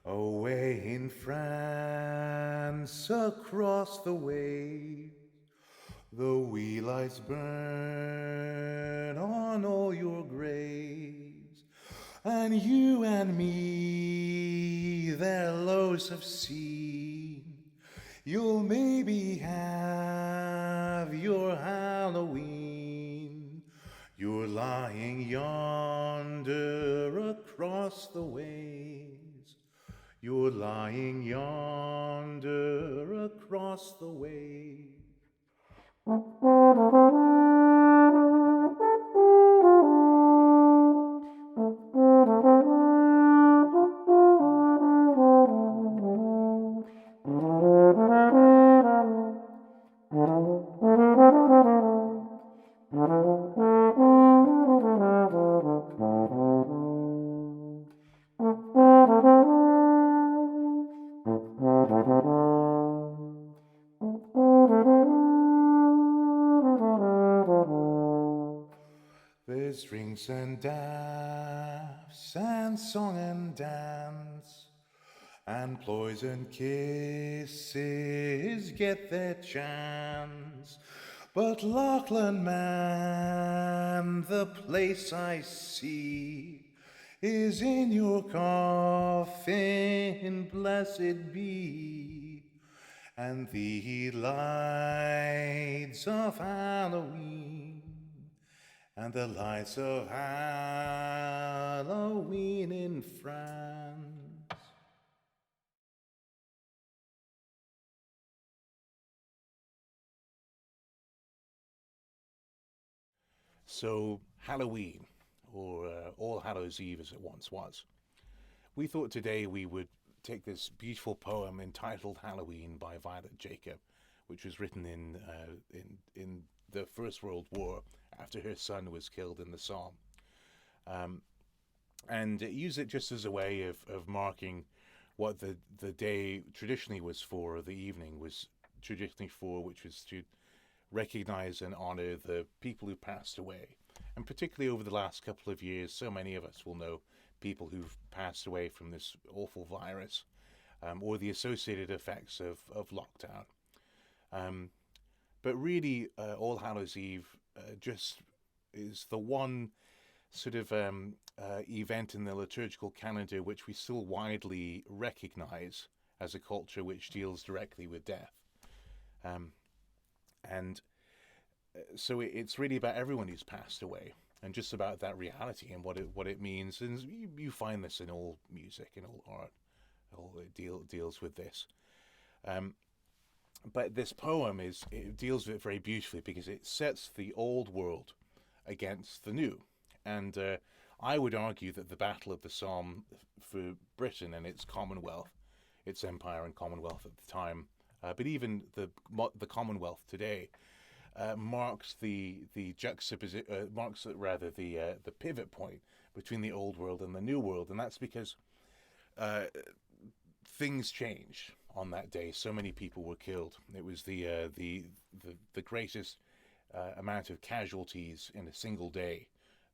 Away in France, across the way, the wee lights burn on all your graves, and you and me their lows have seen. You'll maybe have your Halloween. You're lying yonder across the ways. You're lying yonder across the ways. There's drinks and daffs and song and dance, and ploys and kisses get their chance. But Lachlan, man, the place I see is in your coffin, blessed be, and the lights of Halloween, and the lights of Halloween in France. So, Halloween, or All Hallows Eve as it once was. We thought today we would take this beautiful poem entitled Halloween by Violet Jacob, which was written in the First World War after her son was killed in the Somme. Um, and use it just as a way of marking what the day traditionally was for, or the evening was traditionally for, which was to recognize and honor the people who passed away. And particularly over the last couple of years, so many of us will know people who've passed away from this awful virus, or the associated effects of lockdown. Um, but really, All Hallows Eve just is the one sort of event in the liturgical calendar which we still widely recognize as a culture which deals directly with death. Um, and so it's really about everyone who's passed away, and just about that reality and what it means. And you find this in all music, in all art, all deals with this. Um, but this poem it deals with it very beautifully because it sets the old world against the new, and I would argue that the Battle of the Somme for Britain and its Commonwealth, its empire and Commonwealth at the time, but even the Commonwealth today, marks the juxtaposition, marks rather the pivot point between the old world and the new world, and that's because uh, things changed on that day. So many people were killed. It was the greatest amount of casualties in a single day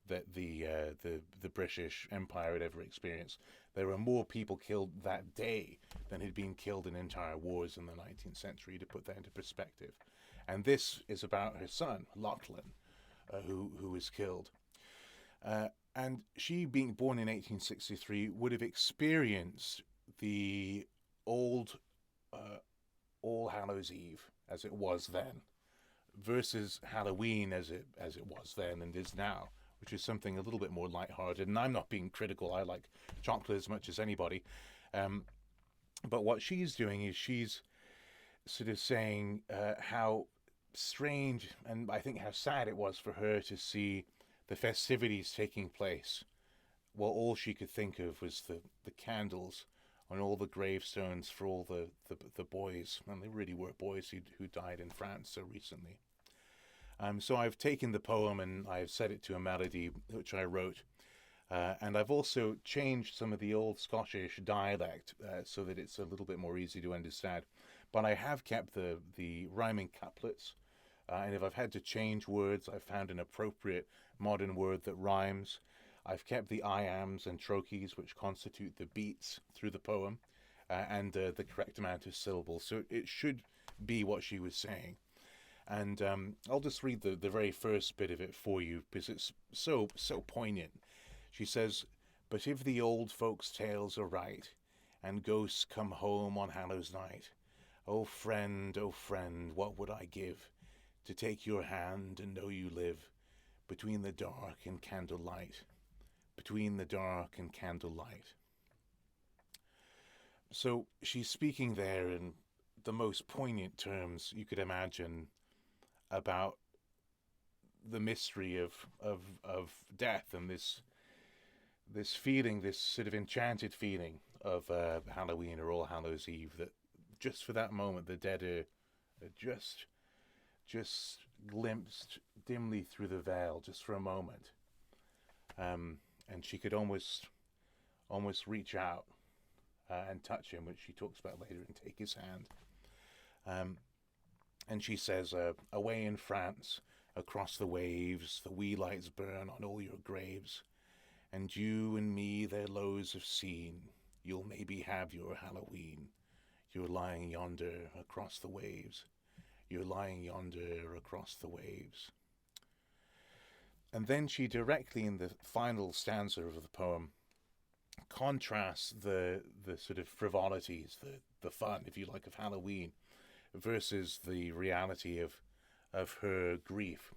that the British Empire had ever experienced. There were more people killed that day than had been killed in entire wars in the 19th century, to put that into perspective. And this is about her son, Lachlan, who was killed. And she, being born in 1863, would have experienced the old uh, All Hallows Eve as it was then, versus Halloween as it was then and is now, which is something a little bit more lighthearted. And I'm not being critical. I like chocolate as much as anybody. Um, but what she's doing is she's sort of saying how strange and I think how sad it was for her to see the festivities taking place. Well, all she could think of was the candles on all the gravestones for all the boys, and they really were boys who died in France so recently. So I've taken the poem and I've set it to a melody which I wrote, and I've also changed some of the old Scottish dialect so that it's a little bit more easy to understand. But I have kept the rhyming couplets, and if I've had to change words, I've found an appropriate modern word that rhymes. I've kept the iams and trochees, which constitute the beats through the poem, and the correct amount of syllables. So it should be what she was saying. And I'll just read the very first bit of it for you because it's so poignant. She says, "But if the old folks' tales are right, and ghosts come home on Hallows night, oh friend, what would I give to take your hand and know you live between the dark and candlelight, between the dark and candlelight." So she's speaking there in the most poignant terms you could imagine about the mystery of death and this feeling, this sort of enchanted feeling of Halloween or All Hallows Eve, that just for that moment the dead are just glimpsed dimly through the veil, just for a moment, and she could almost reach out and touch him, which she talks about later, and take his hand. And she says, "Away in France, across the waves, the wee lights burn on all your graves, and you and me their lows have seen. You'll maybe have your Halloween. You're lying yonder across the waves. You're lying yonder across the waves." And then she directly, in the final stanza of the poem, contrasts the sort of frivolities, the fun, if you like, of Halloween versus the reality of her grief,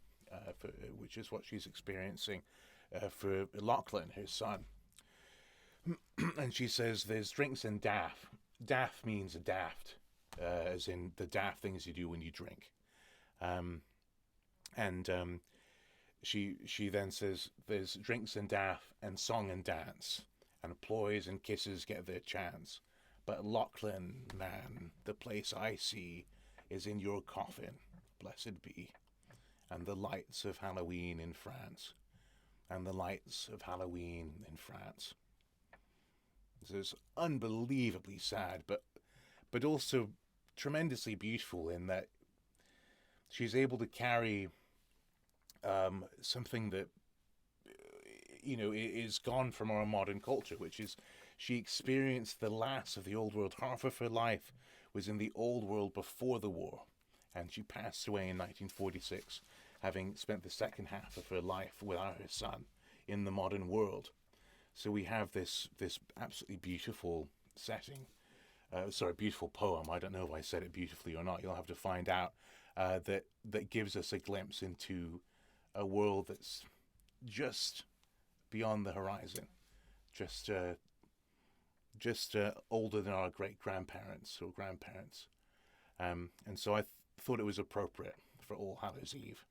which is what she's experiencing for Lachlan, her son. And she says, "There's drinks and daft." Daft means daft, as in the daft things you do when you drink. And she then says, "There's drinks and daft and song and dance, and ploys and kisses get their chance. But Lachlan, man, the place I see is in your coffin, blessed be, and the lights of Halloween in France, and the lights of Halloween in France." This is unbelievably sad, but also tremendously beautiful in that she's able to carry something that is gone from our modern culture, which is she experienced the last of the old world. Half of her life was in the old world before the war, and she passed away in 1946, having spent the second half of her life without her son in the modern world. So we have this absolutely beautiful setting, beautiful poem. I don't know if I said it beautifully or not. You'll have to find out. That gives us a glimpse into a world that's just beyond the horizon, just older than our great grandparents or grandparents, and so I thought it was appropriate for All Hallows Eve.